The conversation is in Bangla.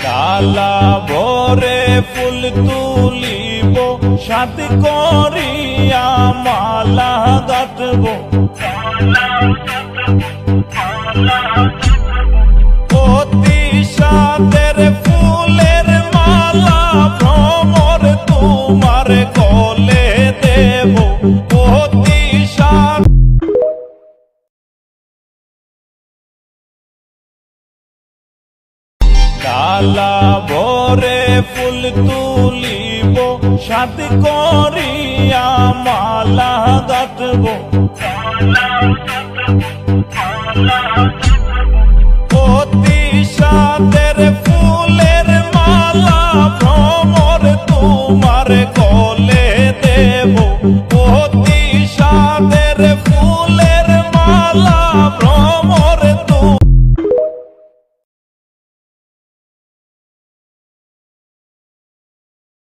ডালা ভরে ফুল তুলিব, সাথী করিয়া মালা গাঁথব। অতি সাদের ফুলের মালা ভ্রমর তোমার গলে দেব। অতি সাদ ডালা ভরে ফুল তুলিব, সাথী করিয়া মালা গাঁথব। অতি সাদের ফুল